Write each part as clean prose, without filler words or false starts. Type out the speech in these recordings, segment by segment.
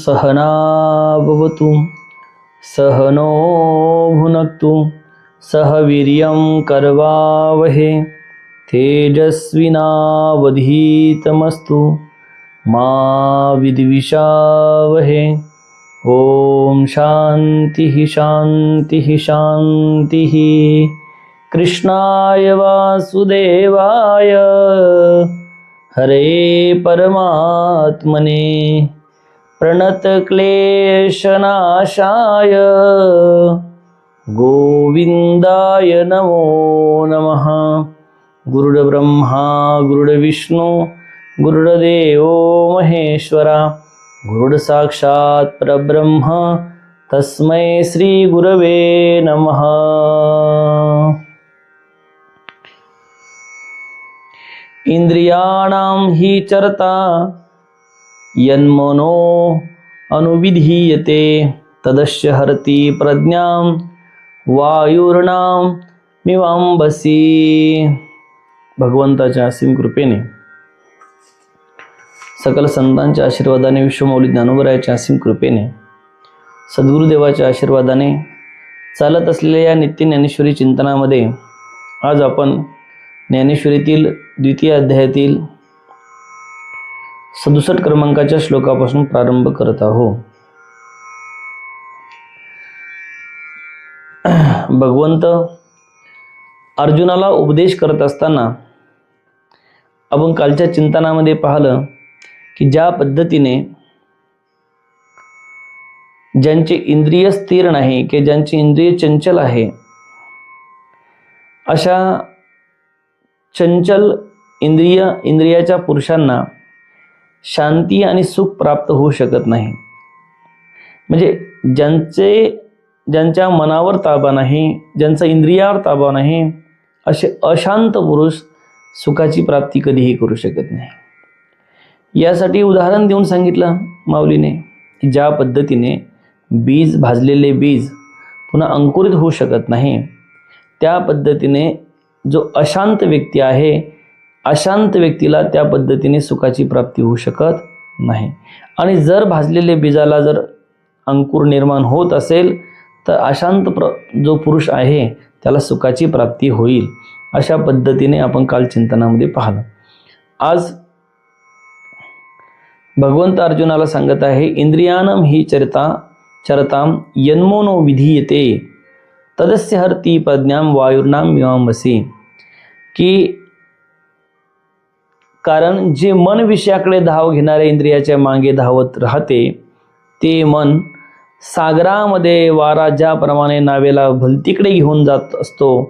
सहना भवतु सहनो भुनक्तु सह वीर्यं करवावहे तेजस्विनावधीतमस्तु मा विद्विषावहे। ओम शांति शांति शांति। कृष्णाय वासुदेवाय हरे परमात्मने प्रणतक्लेशनाशाय गोविंदाय नमो नमः। गुरुर्ब्रह्मा गुरुर्विष्णु गुरुर्देवो महेश्वरा गुरुर्साक्षात् परब्रह्म तस्मै श्री गुरवे नमः। इंद्रियाणां हि चरता यन्मनो अनुविधीयते तदस्य हरति प्रज्ञां वायुर्नां मिवांबसी। भगवंताच्या असीम कृपेने, सकल संतांच्या आशीर्वादाने, विश्वमौली ज्ञानोबरायाच्या असीम कृपेने, सद्गुरुदेवाच्या आशीर्वादाने चालत असलेल्या या नित्य ज्ञानेश्वरी चिंतनामध्ये आज आपण ज्ञानेश्वरीतील द्वितीय अध्यायातील 67 क्रमांकाच्या श्लोकापासून प्रारंभ करत आहोत। भगवंत अर्जुनाला उपदेश करत असताना आपण कालच्या चिंतनामध्ये पाहिलं की ज्या पद्धतीने ज्यांचे इंद्रिय स्थिर नाही, की ज्यांचे इंद्रिय चंचल आहे, अशा चंचल इंद्रियाच्या पुरुषांना शांती आणि सुख प्राप्त होऊ शकत नाही। म्हणजे ज्यांच्या मनावर ताबा नाही, ज्यांचा इंद्रियावर ताबा नाही, असे अशांत पुरुष सुखाची प्राप्ती कधीही करू शकत नाही। यासाठी उदाहरण देऊन सांगितलं माऊलीने की ज्या पद्धतीने बीज, भाजलेले बीज पुन्हा अंकुरित होऊ शकत नाही, त्या पद्धतीने जो अशांत व्यक्ती आहे, अशांत व्यक्तीला त्या पद्धतीने सुखाची प्राप्ती होऊ शकत नाही। आणि जर भाजलेले बीजाला जर अंकुर निर्माण होत असेल तर अशांत जो पुरुष आहे त्याला सुखाची प्राप्ती होईल। अशा पद्धतीने आपण काल चिंतनामध्ये पाहिलं। आज भगवंत अर्जुनाला सांगत आहे, इंद्रियाणं हि चरतां यन्मनो विधीयते तदस्य हरति प्रज्ञां वायुर्नां मिवांबसी। की कारण जे मन विषयाकडे धाव घेणारे इंद्रियाच्या मागे धावत राहते, ते मन सागरामध्ये वारा ज्याप्रमाणे नावेला भलतीकडे घेऊन जात असतो,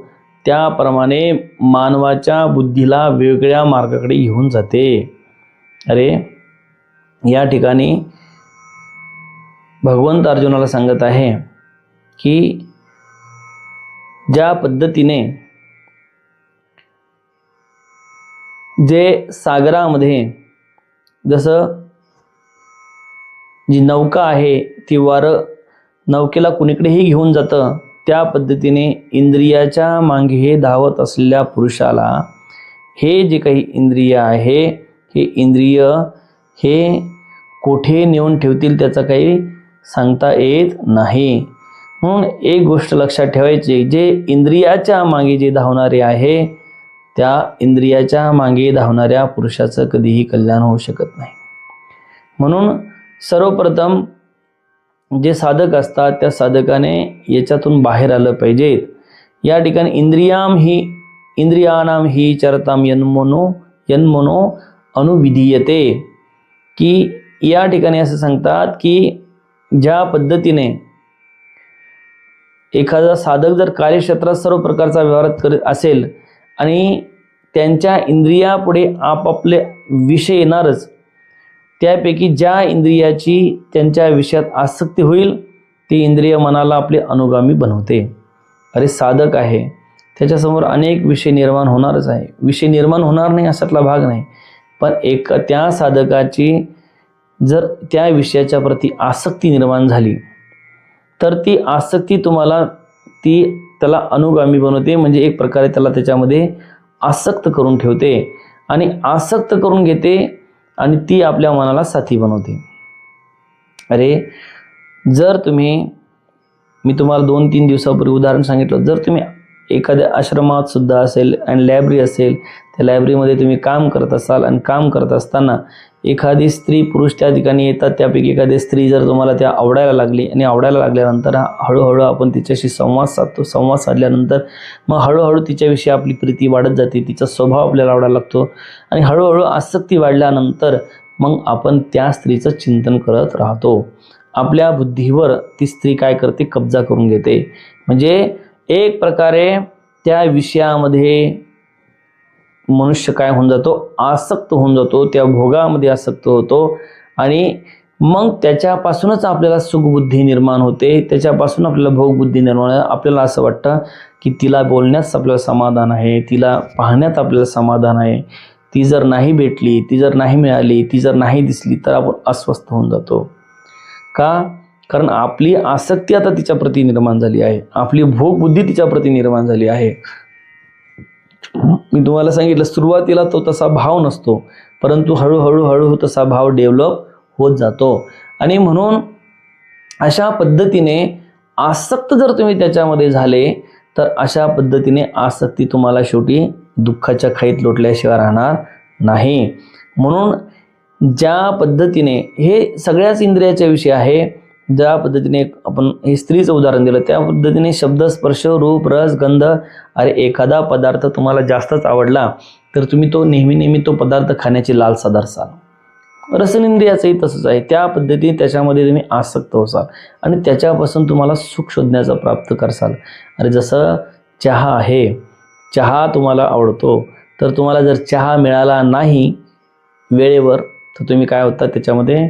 त्याप्रमाणे मानवाच्या बुद्धीला वेगळ्या मार्गाकडे घेऊन जाते। अरे, या ठिकाणी भगवंत अर्जुनाला सांगत आहे की ज्या पद्धतीने जे सागरामध्ये जसं जी नौका आहे ती वारं नौकेला कुणीकडेही घेऊन जातं, त्या पद्धतीने इंद्रियाच्या मागे हे धावत असलेल्या पुरुषाला हे जे काही इंद्रिय आहे, हे इंद्रिय हे कोठे नेऊन ठेवतील त्याचा काही सांगता येत नाही। म्हणून एक गोष्ट लक्षात ठेवायची, जे इंद्रियाच्या मागे जे धावणारे आहे, त्या इंद्रियाच्या मागे धावणाऱ्या पुरुषाचं कधीही कल्याण होऊ शकत नाही। म्हणून सर्वप्रथम जे साधक असतात त्या साधकाने याच्यातून बाहेर आलं पाहिजेत। या ठिकाणी इंद्रियाणां हि चरतां यन्मनो अनुविधीयते, की या ठिकाणी असं सांगतात की ज्या पद्धतीने एखादा साधक जर कार्यक्षेत्रात सर्व प्रकारचा व्यवहार करत असेल आणि त्यांच्या इंद्रियापुढे आपापले विषय येणारच, त्यापैकी ज्या इंद्रियाची त्यांच्या विषयात आसक्ती होईल ती इंद्रिय मनाला आपले अनुगामी बनवते। अरे, साधक आहे, त्याच्यासमोर अनेक विषय निर्माण होणारच आहे, विषय निर्माण होणार नाही असातला भाग नाही, पण त्या साधकाची जर त्या विषयाच्या प्रती आसक्ती निर्माण झाली तर ती आसक्ती त्याला अनुगामी बनवते। म्हणजे एक प्रकारे त्याला त्याच्यामध्ये आसक्त करून ठेवते आणि आसक्त करून घेते आणि ती आपल्या मनाला साथी बनवते। अरे जर मी तुम्हाला 2-3 दिवसापूर्वी उदाहरण सांगितलं, जर तुम्ही एखाद्या आश्रमात सुद्धा असेल आणि लायब्ररी असेल, त्या लायब्ररीमध्ये तुम्ही काम करत असाल आणि काम करत असताना एखादी स्त्री पुरुष त्या ठिकाणी येतात, त्यापैकी एखादी स्त्री जर तुम्हाला त्या आवडायला लागली आणि आवडायला लागल्यानंतर हळूहळू आपण तिच्याशी संवाद साधतो, संवाद साधल्यानंतर मग हळूहळू तिच्याविषयी आपली प्रीती वाढत जाते, तिचा स्वभाव आपल्याला आवडायला लागतो आणि हळूहळू आसक्ती वाढल्यानंतर मग आपण त्या स्त्रीचं चिंतन करत राहतो. आपल्या बुद्धीवर ती स्त्री काय करते, कब्जा करून घेते. म्हणजे एक प्रकारे त्या विषयामध्ये मनुष्य काय होऊन जातो, आसक्त होऊन जातो, त्या भोगामध्ये आसक्त होतो आणि मग त्याच्यापासूनच आपल्याला सुखबुद्धी निर्माण होते, त्याच्यापासून आपल्याला भोगबुद्धी निर्माण होते. आपल्याला असं वाटतं की तिला बोलण्यात आपल्याला समाधान आहे, तिला पाहण्यात आपल्याला समाधान आहे. ती जर नाही भेटली, ती जर नाही मिळाली, ती जर नाही दिसली तर आपण अस्वस्थ होऊन जातो. का? कारण आपली आसक्ती आता तिच्याप्रती निर्माण झाली आहे, आपली भोगबुद्धी तिच्याप्रती निर्माण झाली आहे. मी तुम्हाला सांगितलं सुरुवातीला तो तसा भाव नसतो, परंतु हळूहळू तसा भाव डेव्हलप होत जातो. आणि म्हणून अशा पद्धतीने आसक्त जर तुम्ही त्याच्यामध्ये झाले तर अशा पद्धतीने आसक्ती तुम्हाला शेवटी दुःखाच्या खाईत लोटल्याशिवाय राहणार नाही. म्हणून ज्या पद्धतीने हे सगळ्याच इंद्रियाचा विषय आहे, ज्या पद्धतीने आपण हे स्त्रीचं उदाहरण दिलं त्या पद्धतीने शब्द, स्पर्श, रूप, रस, गंध. अरे एखादा पदार्थ तुम्हाला जास्तच आवडला तर तुम्ही तो नेहमी तो पदार्थ खाण्याची लालसा धरसाल. रसनेंद्रियाचंही तसंच आहे. त्या पद्धतीने त्याच्यामध्ये तुम्ही आसक्त होसाल आणि त्याच्यापासून तुम्हाला सुख शोधण्याचा प्राप्त करसाल. अरे जसं चहा आहे, चहा तुम्हाला आवडतो, तर तुम्हाला जर चहा मिळाला नाही वेळेवर तर तुम्ही काय होता, त्याच्यामध्ये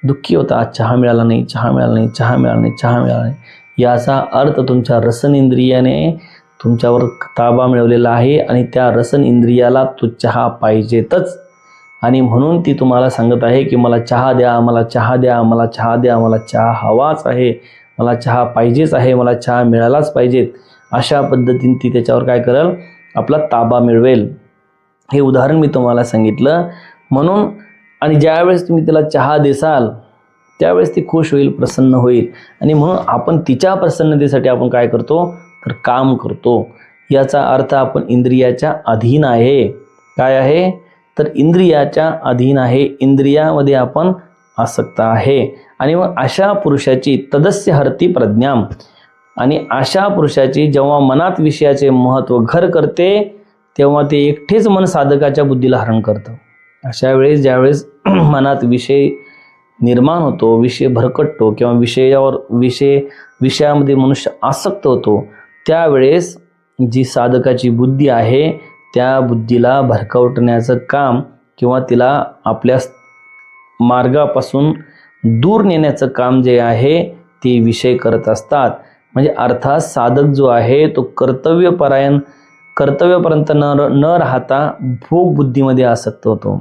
दुःखी होता. चहा मिळाला नाही, चहा मिळाला नाही, चहा मिळाला नाही, चहा मिळाला नाही. याचा अर्थ तुमच्या रसनेंद्रियाने तुमच्यावर ताबा मिळवलेला आहे आणि त्या रसनेंद्रियाला तो चहा पाहिजेतच. आणि म्हणून ती तुम्हाला सांगत आहे की मला चहा द्या, मला चहा द्या, मला चहा द्या, मला चहा हवाच आहे, मला चहा पाहिजेच आहे, मला चहा मिळालाच पाहिजेत. अशा पद्धतीने ती त्याच्यावर काय करेल, आपला ताबा मिळवेल. हे उदाहरण मी तुम्हाला सांगितलं. म्हणून आणि ज्यावेळेस तुम्ही तिला चहा देसाल त्यावेळेस ती खुश होईल, प्रसन्न होईल. आणि म्हणून आपण तिच्या प्रसन्नतेसाठी आपण काय करतो, तर काम करतो. याचा अर्थ आपण इंद्रियाच्या अधीन आहे. काय आहे, तर इंद्रियाच्या अधीन आहे, इंद्रियामध्ये आपण आसक्त आहे. आणि मग अशा पुरुषाची तदस्य हरती प्रज्ञाम, आणि अशा पुरुषाची जेव्हा मनात विषयाचे महत्त्व घर करते तेव्हा ते एकटेच मन साधकाच्या बुद्धीला हरण करतं. अशा वेळेस ज्यावेळेस मनात विषय निर्माण होतो, विषय भरकटतो किंवा विषयामध्ये मनुष्य आसक्त होतो, त्यावेळेस जी साधकाची बुद्धी आहे त्या बुद्धीला भरकवटण्याचं काम किंवा तिला आपल्या मार्गापासून दूर नेण्याचं काम जे आहे ते विषय करत असतात. म्हणजे अर्थात साधक जो आहे तो कर्तव्यपर्यंत न राहता भोग बुद्धीमध्ये आसक्त होतो.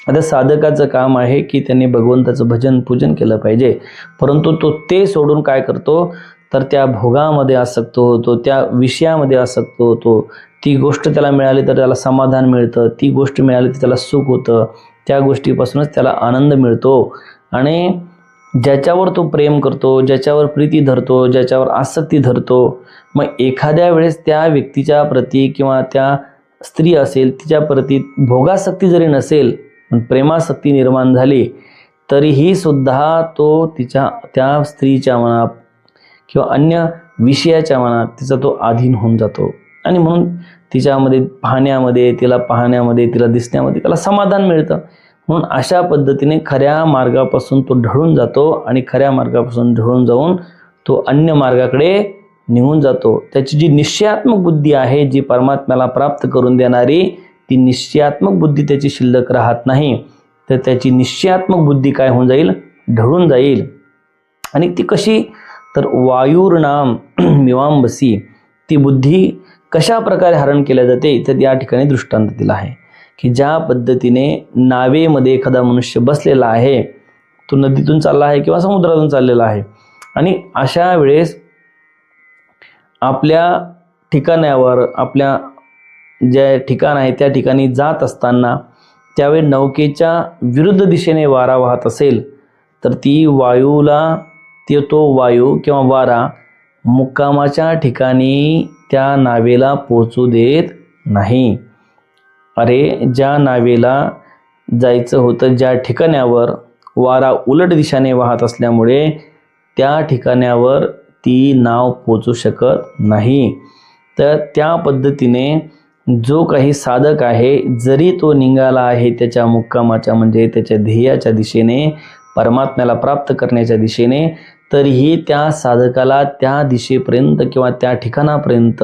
आता साधकाचं काम आहे की त्यांनी भगवंताचं भजन पूजन केलं पाहिजे, परंतु तो ते सोडून काय करतो, तर त्या भोगामध्ये आसक्त होतो, त्या विषयामध्ये आसक्त होतो. ती गोष्ट त्याला मिळाली तर त्याला समाधान मिळतं, ती गोष्ट मिळाली तर त्याला सुख होतं, त्या गोष्टीपासूनच त्याला आनंद मिळतो. आणि ज्याच्यावर तो प्रेम करतो, ज्याच्यावर प्रीती धरतो, ज्याच्यावर आसक्ती धरतो, मग एखाद्या वेळेस त्या व्यक्तीच्या प्रती किंवा त्या स्त्री असेल तिच्या प्रती भोगासक्ती जरी नसेल पण प्रेमासक्ती निर्माण झाली तरीही सुद्धा तो त्या स्त्रीच्या मनात किंवा अन्य विषयाच्या मनात तिचा तो अधीन होऊन जातो. आणि म्हणून तिच्यामध्ये पाहण्यामध्ये, तिला दिसण्यामध्ये त्याला समाधान मिळतं. म्हणून अशा पद्धतीने खऱ्या मार्गापासून तो ढळून जातो आणि खऱ्या मार्गापासून ढळून जाऊन तो अन्य मार्गाकडे निघून जातो. त्याची जी निश्चयात्मक बुद्धी आहे, जी परमात्म्याला प्राप्त करून देणारी, ती निश्चयात्मक बुद्धी त्याची शिल्लक राहत नाही. तर त्याची निश्चयात्मक बुद्धी काय होऊन जाईल, ढळून जाईल. आणि ती कशी, तर वायुर्नाम मिवांबसी, ती बुद्धी कशा प्रकारे हरण केल्या जाते तर या ठिकाणी दृष्टांत दिला आहे की ज्या पद्धतीने नावेमध्ये एखादा मनुष्य बसलेला आहे, तो नदीतून चालला आहे किंवा समुद्रातून चाललेला आहे, आणि अशा वेळेस आपल्या ठिकाणावर, आपल्या ज्या ठिकाण आहे त्या ठिकाणी जात असताना त्यावेळी नौकेच्या विरुद्ध दिशेने वारा वाहत असेल तर ती वायूला तो वायू किंवा वारा मुक्कामाच्या ठिकाणी त्या नावेला पोचू देत नाही. अरे ज्या नावेला जायचं होतं ज्या ठिकाणावर वारा उलट दिशेने वाहत असल्यामुळे त्या ठिकाणावर ती नाव पोचू शकत नाही. तर त्या पद्धतीने जो काही साधक आहे, जरी तो निघाला आहे त्याच्या मुक्कामाच्या म्हणजे त्याच्या ध्येयाच्या दिशेने, परमात्म्याला प्राप्त करण्याच्या दिशेने, तरीही त्या साधकाला त्या दिशेपर्यंत किंवा त्या ठिकाणापर्यंत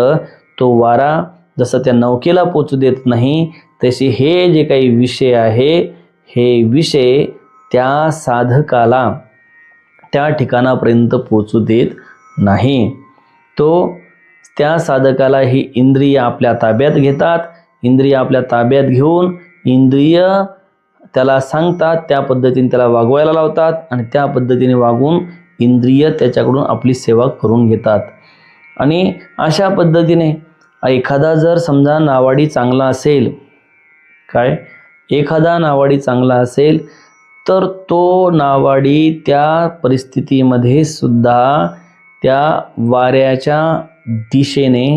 तो वारा जसं त्या नौकेला पोचू देत नाही, तसे हे जे काही विषय आहे, हे विषय त्या साधकाला त्या ठिकाणापर्यंत पोचू देत नाही. तो त्या साधकाला ही इंद्रिय आपल्या ताब्यात घेतात. इंद्रिय आपल्या ताब्यात घेऊन इंद्रिय त्याला सांगतात, त्या पद्धतीने त्याला वागवायला लावतात आणि त्या पद्धतीने वागून इंद्रिय त्याच्याकडून आपली सेवा करून घेतात. आणि अशा पद्धतीने एखादा जर समजा नावाडी चांगला असेल, एखादा नावाडी चांगला असेल तर तो नावाडी त्या परिस्थितीमध्ये सुद्धा त्या वाऱ्याच्या दिशेने,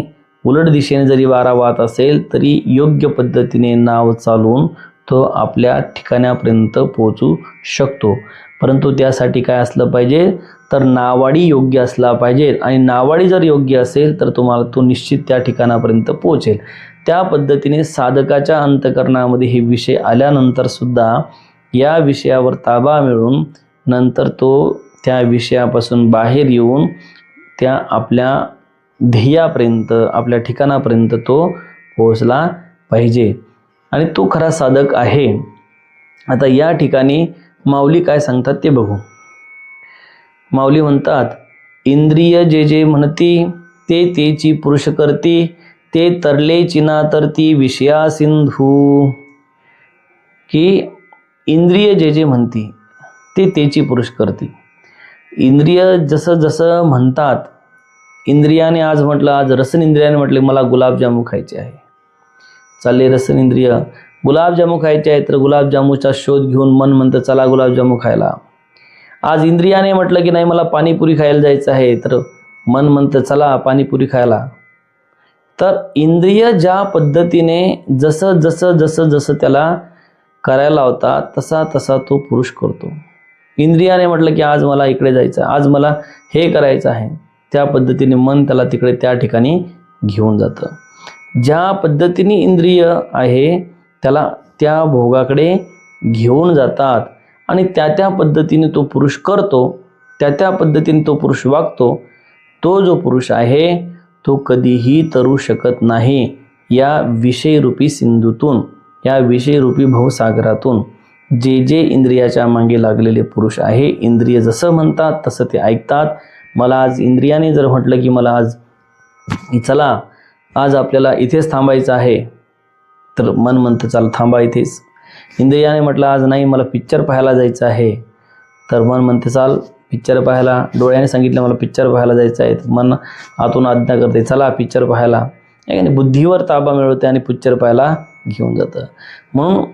उलट दिशेने जरी वारा वाहत असेल तरी योग्य पद्धतीने नाव चालवून तो आपल्या ठिकाणापर्यंत पोहोचू शकतो. परंतु त्यासाठी काय असलं पाहिजे, तर नावाडी योग्य असला पाहिजे. आणि नावाडी जर योग्य असेल तर तुम्हाला तो निश्चित त्या ठिकाणापर्यंत पोहोचेल. त्या पद्धतीने साधकाच्या अंतःकरणामध्ये हे विषय आल्यानंतर सुद्धा या विषयावर ताबा मिळून नंतर तो त्या विषयापासून बाहेर येऊन त्या आपल्या ध्येयापर्यंत, आपल्या ठिकाणापर्यंत तो पोहोचला पाहिजे. आणि तो खरा साधक आहे. आता या ठिकाणी माऊली काय सांगतात ते बघू. माऊली म्हणतात, इंद्रिय जे जे म्हणती ते तेची पुरुष करती, ते तरले चिना तरती विषया सिंधू. की इंद्रिय जे जे म्हणती ते तेची पुरुष करती. इंद्रिय जसं जसं म्हणतात, इंद्रियाने आज म्हटलं, आज रसन इंद्रियाने म्हटले मला गुलाबजामू खायचे आहे, चालले रसन इंद्रिय गुलाबजामू खायचे आहे, तर गुलाबजामूचा शोध घेऊन मन म्हणतं चला गुलाबजामू खायला. आज इंद्रियाने म्हटलं की नाही मला पाणीपुरी खायला जायचं आहे, तर मन म्हणतं चला पाणीपुरी खायला. तर इंद्रिय ज्या पद्धतीने जसं जसं जसं जसं त्याला करायला लावतात तसा तसा तो पुरुष करतो. इंद्रियाने म्हटलं की आज मला इकडे जायचं आहे, आज मला हे करायचं आहे, त्या पद्धतीने मन त्याला तिकडे त्या ठिकाणी घेऊन जातं. ज्या पद्धतीने इंद्रिय आहे त्याला त्या भोगाकडे घेऊन जातात आणि त्या त्या पद्धतीने तो पुरुष करतो, त्या त्या पद्धतीने तो पुरुष वागतो. तो जो पुरुष आहे तो कधीही तरू शकत नाही या विषयरूपी सिंधूतून, या विषयरूपी भवसागरातून. जे जे इंद्रियाच्या मागे लागलेले पुरुष आहे, इंद्रिय जसं म्हणतात तसं ते ऐकतात. मला आज इंद्रियाने जर म्हटलं की मला आज चला आज आपल्याला इथेच थांबायचं आहे, तर मन म्हणतं चला थांबा इथेच. इंद्रियाने म्हटलं आज नाही मला पिक्चर पाहायला जायचं आहे, तर मन म्हणते चाल पिक्चर पाहायला. डोळ्याने सांगितलं मला पिक्चर पाहायला जायचं आहे, तर मन आतून आज्ञा करते चला पिक्चर पाहायला. याने बुद्धीवर ताबा मिळवते आणि पिक्चर पाहायला घेऊन जातं. म्हणून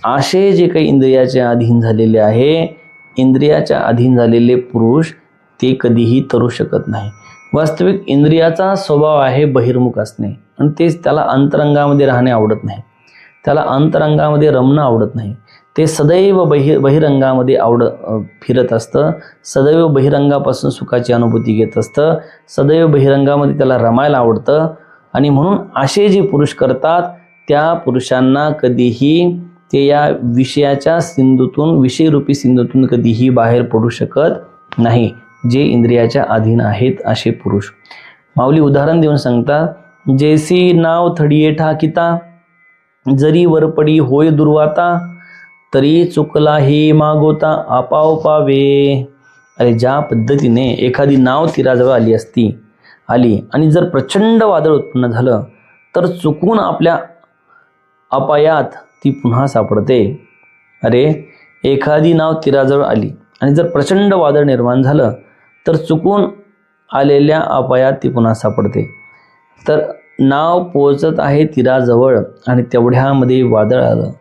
असे जे काही इंद्रियाच्या अधीन झालेले आहे, इंद्रियाच्या अधीन झालेले पुरुष ते कधीही तरू शकत नाही. वास्तविक इंद्रियाचा स्वभाव आहे बहिर्मुख असणे आणि तेच त्याला अंतरंगामध्ये राहणे आवडत नाही, त्याला अंतरंगामध्ये रमणं आवडत नाही. ते सदैव बहिरंगामध्ये फिरत असतं, सदैव बहिरंगापासून सुखाची अनुभूती घेत असतं, सदैव बहिरंगामध्ये त्याला रमायला आवडतं. आणि म्हणून असे जे पुरुष करतात त्या पुरुषांना कधीही ते या विषयाच्या सिंधूतून, विषयरूपी सिंधूतून कधीही बाहेर पडू शकत नाही, जे इंद्रियाच्या अधीन आहेत असे पुरुष. माऊली उदाहरण देऊन सांगतात, जैसी नाव थडिये ठाकिता, जरी वरपडी होय दुर्वाता, तरी चुकला हे मागोता आपाव पावे. अरे ज्या पद्धतीने एखादी नाव तीराजवळ आली आणि जर प्रचंड वादळ उत्पन्न झालं तर चुकून आपल्या अपायात ती पुन्हा सापडते. अरे एखादी नाव तीराजवळ आली आणि जर प्रचंड वादळ निर्माण झालं तर चुकून आलेल्या अपायात ती पुन्हा सापडते. तर नाव पोहोचत आहे तीराजवळ आणि तेवढ्यामध्ये वादळ आलं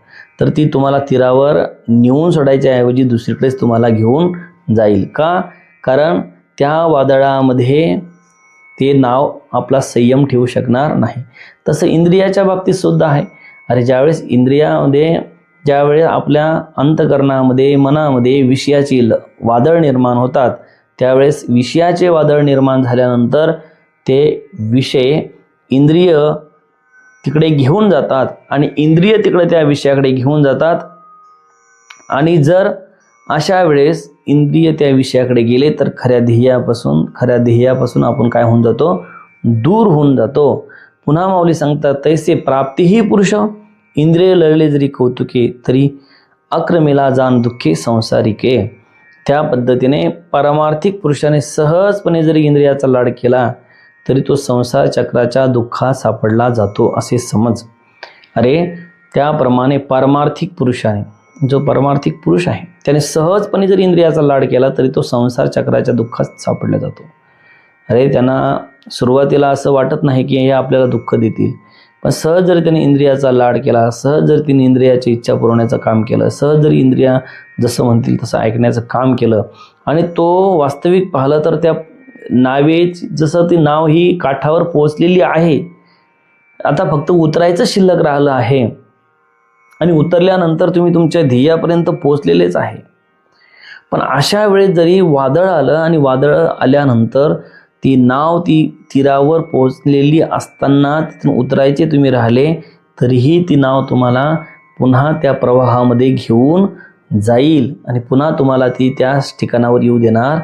तर ती तुम्हाला तीरावर नेऊन सोडायच्या ऐवजी दुसरीकडेच तुम्हाला घेऊन जाईल. का? कारण त्या वादळामध्ये ते नाव आपला संयम ठेवू शकणार नाही. तसं इंद्रियाच्या बाबतीत सुद्धा आहे. अरे ज्यावेळेस इंद्रियामध्ये ज्यावेळेस आपल्या अंतकरणामध्ये मनामध्ये विषयाची वादळ निर्माण होतात, त्यावेळेस विषयाचे वादळ निर्माण झाल्यानंतर ते विषय इंद्रिय तिकडे घेऊन जातात आणि इंद्रिय तिकडे त्या विषयाकडे घेऊन जातात. आणि जर अशा वेळेस इंद्रिय त्या विषयाकडे गेले तर खऱ्या ध्येयापासून आपण काय होऊन जातो? दूर होऊन जातो. पुन्हा माऊली सांगतात, तैसे प्राप्तीही पुरुष इंद्रिय लढले जरी कौतुके तरी अक्रमेला जाण दुःखे संसारिके. त्या पद्धतीने पारमार्थिक पुरुषाने सहजपणे जरी इंद्रियाचा लाड केला तरी तो संसार चक्राच्या दुःखात सापडला जातो असे समज. अरे त्याप्रमाणे पारमार्थिक पुरुषाने, जो पारमार्थिक पुरुष आहे त्याने सहजपणे जरी इंद्रियाचा लाड केला तरी तो संसार चक्राच्या दुःखात सापडला जातो. अरे त्यांना सुरुवातीला असं वाटत नाही की हे आपल्याला दुःख देतील, पण सहज जरी त्याने इंद्रियाचा लाड केला, सहज जरी तिने इंद्रियाची इच्छा पुरवण्याचं काम केलं, सहज जरी इंद्रिया जसं म्हणतील तसं ऐकण्याचं काम केलं आणि तो वास्तविक पाहिलं तर त्या नावेची जसं ती नाव ही काठावर पोहोचलेली आहे, आता फक्त उतरायचं शिल्लक राहिलं आहे आणि उतरल्यानंतर तुम्ही तुमच्या ध्येयापर्यंत पोहोचलेलेच आहे. पण अशा वेळेस जरी वादळ आलं आणि वादळ आल्यानंतर ती नाव ती तीरावर पोहोचलेली असताना तिथून उतरायचे तुम्ही राहिले तरीही ती नाव तुम्हाला पुन्हा त्या प्रवाहामध्ये घेऊन जाईल आणि पुन्हा तुम्हाला ती त्याच ठिकाणावर येऊ देणार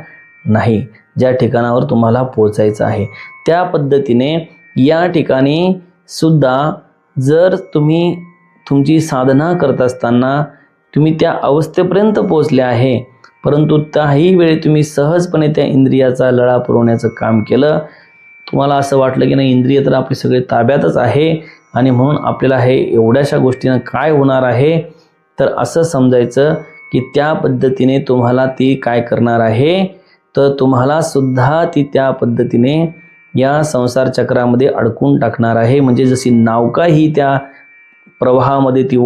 नाही ज्या ठिकाणावर तुम्हाला पोहोचायचं आहे. त्या पद्धतीने या ठिकाणी सुद्धा जर तुम्ही तुमची साधना करत असताना तुम्ही त्या अवस्थेपर्यंत पोहोचले आहे, परंतु त्याही वेळी तुम्ही सहजपणे त्या इंद्रियाचा लळा पुरवण्याचं काम केलं, तुम्हाला असं वाटलं की नाही इंद्रिय तर आपले सगळे ताब्यातच आहे आणि म्हणून आपल्याला हे एवढ्याशा गोष्टीनं काय होणार आहे, तर असं समजायचं की त्या पद्धतीने तुम्हाला ती काय करणार आहे, तर तुम्हाला सुद्धा ती त्या पद्धतीने या संसार चक्रामध्ये अडकून टाकणार आहे. म्हणजे जशी नावका ही त्या प्रवाहामध्ये ती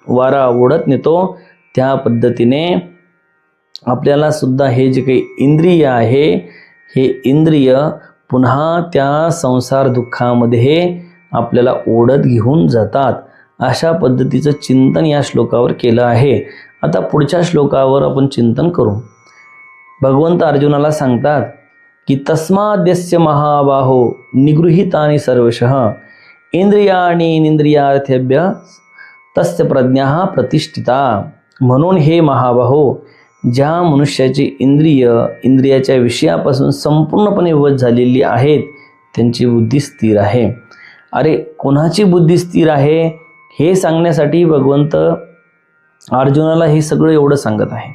वारा ओढत नेतो, त्या पद्धतीने आपल्याला सुद्धा हे जे काही इंद्रिय आहे हे इंद्रिय पुन्हा त्या संसार दुःखामध्ये आपल्याला ओढत घेऊन जातात. अशा पद्धतीचं चिंतन या श्लोकावर केलं आहे. आता पुढच्या श्लोकावर आपण चिंतन करू. भगवंत अर्जुनाला सांगतात की तस्माद्यस्य महाबाहो निगृहीतानि सर्वशः इंद्रियाणि निंद्रियार्थेभ्य तस्य प्रज्ञा प्रतिष्ठिता. म्हणून हे महाबाहो, ज्या मनुष्याची इंद्रियाच्या विषयापासून संपूर्णपणे वश झालेली आहेत त्यांची बुद्धी स्थिर आहे. अरे कोणाची बुद्धी स्थिर आहे हे सांगण्यासाठी भगवंत अर्जुनाला हे सगळं एवढं सांगत आहे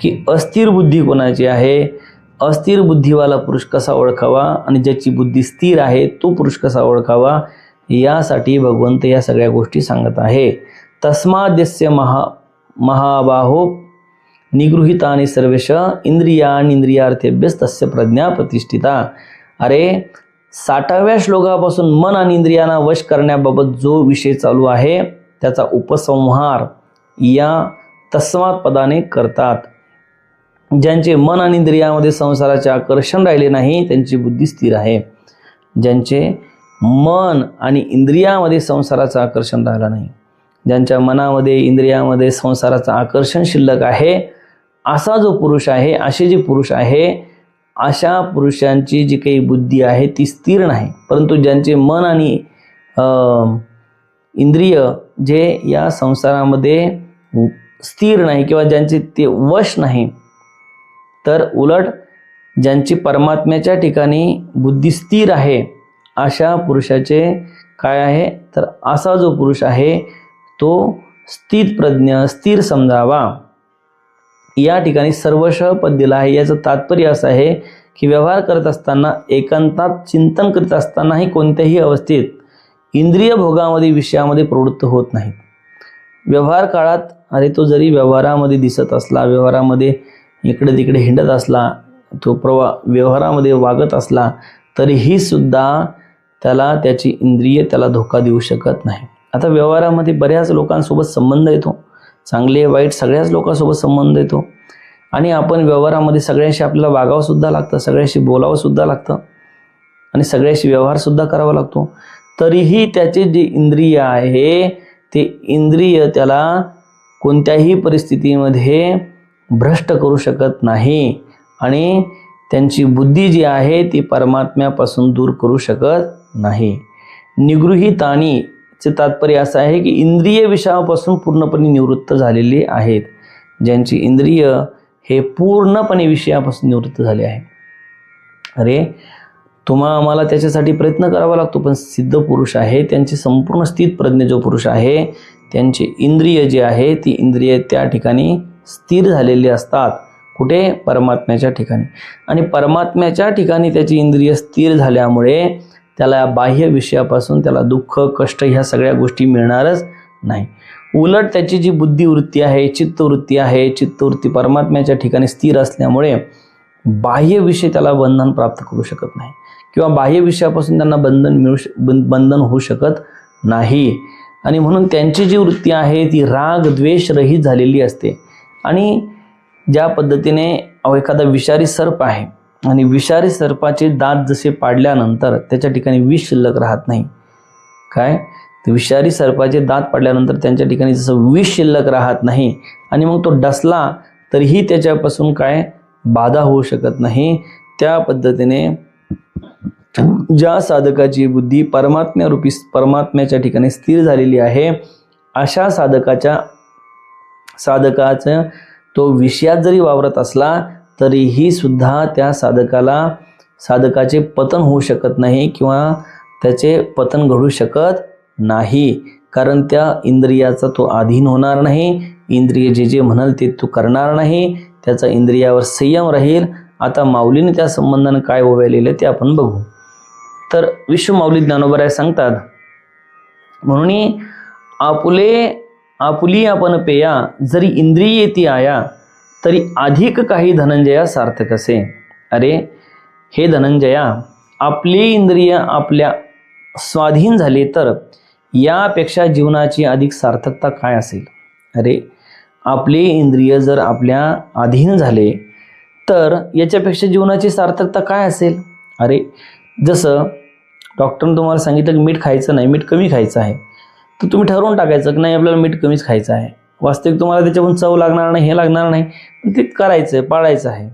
की अस्थिर बुद्धी कोणाची आहे, अस्थिर बुद्धीवाला पुरुष कसा ओळखावा आणि ज्याची बुद्धी स्थिर आहे तो पुरुष कसा ओळखावा, यासाठी भगवंत या सगळ्या गोष्टी सांगत आहे. तस्माद्यस्य महाबाहो निगृहीतानि सर्वेश इंद्रियाणि इंद्रियार्थेभ्यस तस्य प्रज्ञा प्रतिष्ठिता. अरे 60व्या श्लोकापासून मन आणि इंद्रियांना वश करण्याबाबत जो विषय चालू आहे त्याचा उपसंहार या तस्मात् पदाने करतात. ज्यांचे मन आणि इंद्रियामध्ये संसाराचे आकर्षण राहिले नाही त्यांची बुद्धी स्थिर आहे. ज्यांचे मन आणि इंद्रियामध्ये संसाराचं आकर्षण राहिलं नाही, ज्यांच्या मनामध्ये इंद्रियामध्ये संसाराचं आकर्षण शिल्लक आहे, असा जो पुरुष आहे, असे जे पुरुष आहे, अशा पुरुषांची जी काही बुद्धी आहे ती स्थिर नाही. परंतु ज्यांचे मन आणि इंद्रिय जे या संसारामध्ये स्थिर नाही किंवा ज्यांचे ते वश नाही, तर उलट ज्यांची परमात्म्याच्या ठिकाणी बुद्धी स्थिर आहे अशा पुरुषाचे काय आहे, तर असा जो पुरुष आहे तो स्थित प्रज्ञ स्थिर समजावा. या ठिकाणी सर्वशः पद दिलं आहे. याचं तात्पर्य असं आहे की व्यवहार करत असताना, एकांतात चिंतन करीत असतानाही कोणत्याही अवस्थेत इंद्रिय भोगामध्ये विषयामध्ये प्रवृत्त होत नाहीत. व्यवहार काळात अरे तो जरी व्यवहारामध्ये दिसत असला, व्यवहारामध्ये इकडे तिकडे हिंडत असला, तो व्यवहारामध्ये वागत असला, तरीही सुद्धा त्याला त्याची इंद्रिय त्याला धोका देऊ शकत नाही. आता व्यवहारामध्ये बऱ्याच लोकांसोबत संबंध येतो, चांगले वाईट सगळ्याच लोकांसोबत संबंध येतो. आणि आपण व्यवहारामध्ये सगळ्यांशी आपल्याला वागावं सुद्धा लागतं, सगळ्यांशी बोलावं सुद्धा लागतं आणि सगळ्याशी व्यवहार सुद्धा करावा लागतो. तरीही त्याचे जे इंद्रिय आहे ते इंद्रिय त्याला कोणत्याही परिस्थितीमध्ये भ्रष्ट करू शकत नाही आणि त्यांची बुद्धी जी आहे ती परमात्म्यापासून दूर करू शकत नाही. निगृहीतानीचे तात्पर्य असं आहे की इंद्रिय विषयापासून पूर्णपणे निवृत्त झालेली आहेत. ज्यांची इंद्रिय हे पूर्णपणे विषयापासून निवृत्त झाले आहे. अरे आम्हाला त्याच्यासाठी प्रयत्न करावा लागतो, पण सिद्ध पुरुष आहे त्यांचे संपूर्ण स्थित प्रज्ञ जो पुरुष आहे त्यांचे इंद्रिय जे आहे ती इंद्रिय त्या ठिकाणी स्थिर झालेली असतात. कुठे? परमात्म्याच्या ठिकाणी. आणि परमात्म्याच्या ठिकाणी त्याची इंद्रिय स्थिर झाल्यामुळे त्याला बाह्य विषयापासून त्याला दुःख कष्ट ह्या सगळ्या गोष्टी मिळणारच नाही. उलट त्याची जी बुद्धिवृत्ती आहे, चित्तवृत्ती आहे, चित्तवृत्ती परमात्म्याच्या ठिकाणी स्थिर असल्यामुळे बाह्य विषय त्याला बंधन प्राप्त करू शकत नाही किंवा बाह्य विषयापासून त्यांना बंधन होऊ शकत नाही. आणि म्हणून त्यांची जी वृत्ती आहे ती राग द्वेष रहित झालेली असते. आणि ज्या पद्धतीने एखादा विषारी सर्प आहे आणि विषारी सर्पाचे दात जसे पाडल्यानंतर त्याच्या ठिकाणी विष शिल्लक राहत नाही. काय? तर विषारी सर्पाचे दात पाडल्यानंतर त्यांच्या ठिकाणी जसं विष शिल्लक राहत नाही आणि मग तो डसला तरीही त्याच्यापासून काय बाधा होऊ शकत नाही. त्या पद्धतीने ज्या साधकाची बुद्धी परमात्म्याच्या ठिकाणी स्थिर झालेली आहे अशा साधकाचा तो विषयात जरी वावरत असला तरीही सुद्धा त्या साधकाचे पतन होऊ शकत नाही किंवा त्याचे पतन घडू शकत नाही. कारण त्या इंद्रियाचा तो अधीन होणार नाही. इंद्रिय जे म्हणाल ते तो करणार नाही. त्याचा इंद्रियावर संयम राहील. आता माऊलीने त्या संबंधाने काय ओवाळलेलं ते आपण बघू. तर विश्व माऊली ज्ञानोबराय सांगतात, म्हणून आपुली आपण पेया जरी इंद्रिये ती आया तरी अधिक काही धनंजया सार्थक असे. अरे हे धनंजया, आपली इंद्रिय आपल्या स्वाधीन झाले तर यापेक्षा जीवनाची अधिक सार्थकता काय असेल. अरे आपले इंद्रिय जर आपल्या अधीन झाले तर याच्यापेक्षा जीवनाची सार्थकता काय असेल. अरे जसं डॉक्टरने तुम्हाला सांगितलं की मीठ खायचं नाही, मीठ कमी खायचं आहे, तर तुम्ही ठरवून टाकायचं की नाही आपल्याला मीठ कमीच खायचं आहे. वास्तविक तुम्हाला त्याच्यातून चव लागणार नाही, हे लागणार नाही, पण ते करायचं आहे, पाळायचं आहे.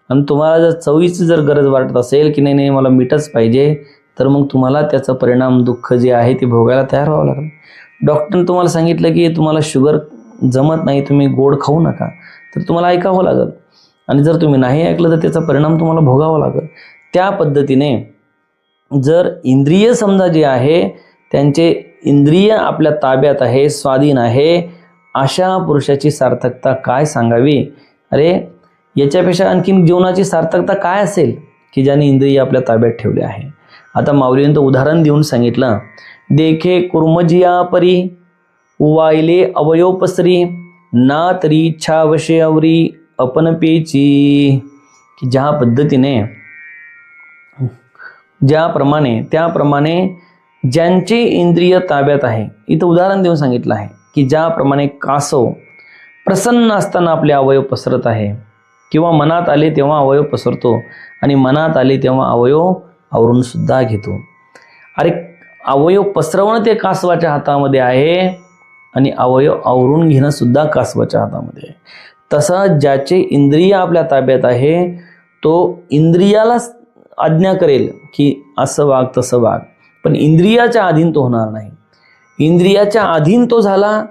आणि तुम्हाला जर चवीची जर गरज वाटत असेल की नाही मला मीठच पाहिजे, तर मग तुम्हाला त्याचा परिणाम दुःख जे आहे ते भोगायला तयार व्हावं लागेल. डॉक्टरने तुम्हाला सांगितलं की तुम्हाला शुगर जमत नाही, तुम्ही गोड खाऊ नका, तर तुम्हाला ऐकावं लागेल. आणि जर तुम्ही नाही ऐकलं तर त्याचा परिणाम तुम्हाला भोगावा लागेल. त्या पद्धतीने जर इंद्रिय समजा जे आहे त्यांचे इंद्रिय आपल्या ताब्यात आहे, स्वाधीन आहे, अशा पुरुषाची सार्थकता काय सांगावी. अरे याच्यापेक्षा आणखीन जीवनाची सार्थकता काय असेल की ज्याने इंद्रिय आपल्या ताब्यात ठेवले आहे. आता माऊलीने तो उदाहरण देऊन सांगितलं, देखे कुर्मजिया परी उवायले अवयव पसरी ना तरी इच्छा वशे अवरी अपन पेची. की ज्या पद्धतीने त्याप्रमाणे ज्यांचे इंद्रिय ताब्यात आहे, इथं उदाहरण देऊन सांगितलं आहे की ज्याप्रमाणे कासव प्रसन्न असताना आपले अवयव पसरत आहे किंवा मनात आले तेव्हा अवयव पसरतो आणि मनात आले तेव्हा अवयव आवरून सुद्धा घेतो. अरे अवयव पसरवणं ते कासवाच्या हातामध्ये आहे आणि अवयव आवरून घेणं सुद्धा कासवाच्या हातामध्ये आहे. तसं ज्याचे इंद्रिय आपल्या ताब्यात आहे तो इंद्रियाला आज्ञा करेल की असं वाग तसं वाग, पण इंद्रियाच्या अधीन तो होणार नाही. इंद्रियाच्या अधीन तो झाला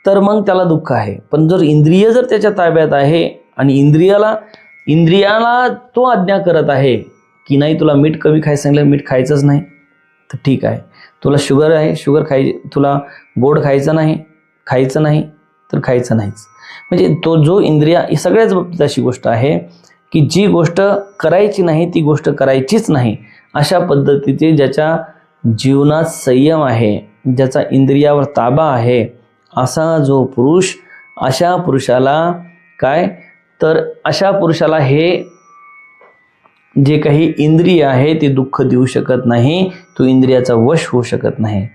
तर मग त्याला दुःख आहे. पण जर इंद्रिय जर त्याच्या ताब्यात आहे आणि इंद्रियाला तो आज्ञा करत आहे की नाही तुला मीठ कमी खायचं सांगितलं, मीठ खायचंच नाही तर ठीक आहे. तुला शुगर आहे, शुगर तुला गोड खायचं नाही तर खायचं नाहीच. म्हणजे तो जो इंद्रिया, ही सगळ्याच बाबतीत अशी गोष्ट आहे की जी गोष्ट करायची नाही ती गोष्ट करायचीच नाही. अशा पद्धतीचे ज्याच्या जीवनात संयम आहे, ज्याचा इंद्रियावर ताबा आहे, असा जो पुरुष, अशा पुरुषाला काय तर अशा पुरुषाला हे जे काही इंद्रिय आहे ते दुःख देऊ शकत नाही, तो इंद्रियाचा वश होऊ शकत नाही.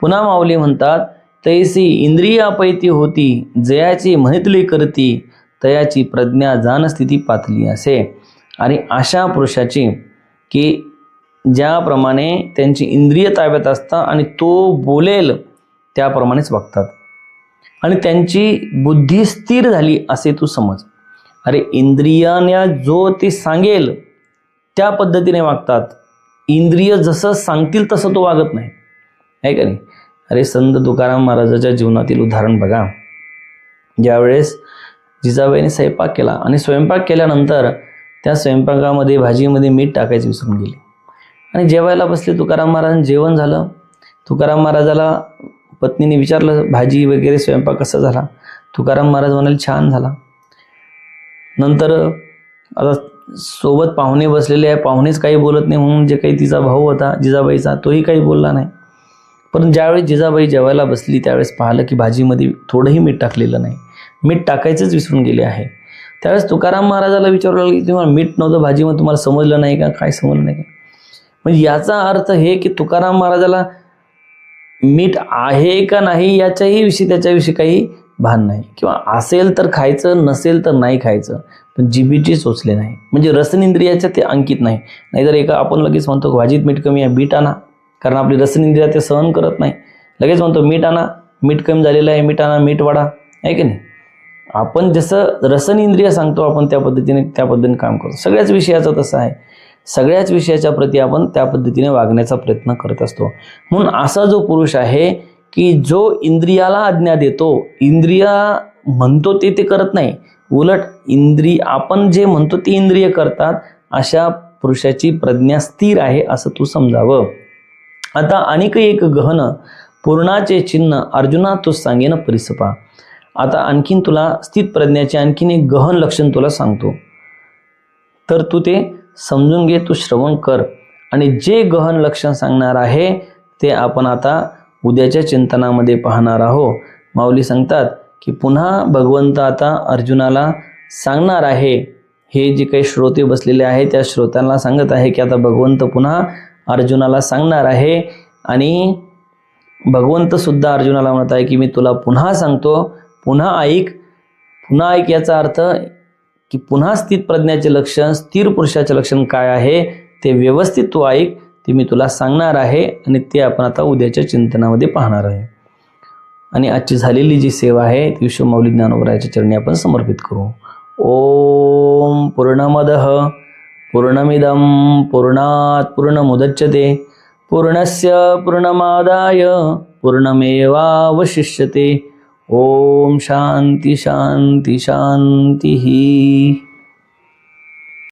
पुन्हा माऊली म्हणतात, तैसी इंद्रिया पैती होती जयाची म्हणितली करती तयाची प्रज्ञा जाण स्थिती पातली असे. आणि अशा पुरुषाची की ज्याप्रमाणे त्यांची इंद्रिय ताब्यात असतात आणि तो बोलेल त्याप्रमाणेच वागतात आणि त्यांची बुद्धी स्थिर झाली असे तू समज. अरे इंद्रियाने जो ते सांगेल त्या पद्धतीने वागतात. इंद्रिय जसं सांगतील तसं तो वागत नाही, आहे का नाही. अरे संत तुकाराम महाराजाच्या जीवनातील उदाहरण बघा. ज्यावेळेस जिजाबाईने स्वयंपाक केला आणि स्वयंपाक केल्यानंतर त्या स्वयंपाकामध्ये भाजीमध्ये मीठ टाकायचं विसरून गेले आणि जेवायला बसले. तुकाराम महाराज जेवण झालं. तुकाराम महाराजाला पत्नीने विचारलं भाजी वगैरे स्वयंपाक कसा झाला. तुकाराम महाराज म्हणाले छान झाला. नंतर आता सोबत पाहुणे बसलेले आहे, पाहुणेच काही बोलत नाही म्हणून जे काही तिचा भाऊ होता जिजाबाईचा तोही काही बोलला नाही. पण ज्यावेळेस जिजाबाई जेवायला बसली त्यावेळेस पाहिलं की भाजीमध्ये थोडंही मीठ टाकलेलं नाही, मीठ टाकायचंच विसरून गेले आहे. त्यावेळेस तुकाराम महाराजाला विचारलं की तुम्हाला मीठ नव्हतं भाजीमध्ये, तुम्हाला समजलं नाही का, काय समजलं नाही का. म्हणजे याचा अर्थ हे की तुकाराम महाराजाला मीठ आहे का नाही याच्याही विषयी त्याच्याविषयी काही भान नाही, किंवा असेल तर खायचं नसेल तर नाही खायचं, पण जिभेची चोचले नाही. म्हणजे रसनेंद्रियाच्या ते अंकित नाही. नाहीतर एका आपण लगेच म्हणतो भाजीत मीठ कमी आहे मीठ आणा, कारण आपली रसनेंद्रिया ते सहन करत नाही. लगेच म्हणतो मीठ आणा, मीठ कमी झालेलं आहे, मीठ आणा, मीठ वाढा, आहे की नाही. आपण जसं रसनेंद्रिय सांगतो आपण त्या पद्धतीने काम करतो. सगळ्याच विषयाचं तसं आहे. सगळ्याच विषयाच्या प्रती आपण त्या पद्धतीने वागण्याचा प्रयत्न करत असतो. म्हणून असा जो पुरुष आहे की जो इंद्रियाला आज्ञा देतो, इंद्रिय म्हणतो ते करत नाही, उलट आपण जे म्हणतो ते इंद्रिय करतात, अशा पुरुषाची प्रज्ञा स्थिर आहे असं तू समजावं. आता अनेक एक गहन पूर्णाचे चिन्ह अर्जुना तू सांगेन परिसपा. आता आणखीन तुला स्थित प्रज्ञाचे आणखीन एक गहन लक्षण तुला सांगतो, तर तू ते समजून घे, तू श्रवण कर. आणि जे गहन लक्षण सांगणार आहे ते आपण आता उद्याच्या चिंतनामध्ये पाहणार आहोत. माऊली सांगतात की पुन्हा भगवंत आता अर्जुनाला सांगणार आहे. हे जे काही श्रोते बसलेले आहेत त्या श्रोत्यांना सांगत आहे की आता भगवंत पुन्हा अर्जुनाला सांगणार आहे. आणि भगवंत सुद्धा अर्जुनाला म्हणत आहे की मी तुला पुन्हा सांगतो, पुन्हा ऐक. पुन्हा ऐक याचा अर्थ की पुन्हा स्थित प्रज्ञाचे लक्षण, स्थिर पुरुषाचे लक्षण काय आहे ते व्यवस्थित तू ऐक, ते मी तुला सांगणार आहे. आणि ते आपण आता उद्याच्या चिंतनामध्ये पाहणार आहे. आणि आजची झालेली जी सेवा आहे ती विश्व माऊली ज्ञानोबरायाच्या चरणी आपण समर्पित करू. ओम पूर्णमदः पूर्णमिदं पूर्णात् पूर्णमुदच्यते पूर्णस्य पूर्णमादाय पूर्णमेवावशिष्यते. ओम शांती शांती शांती.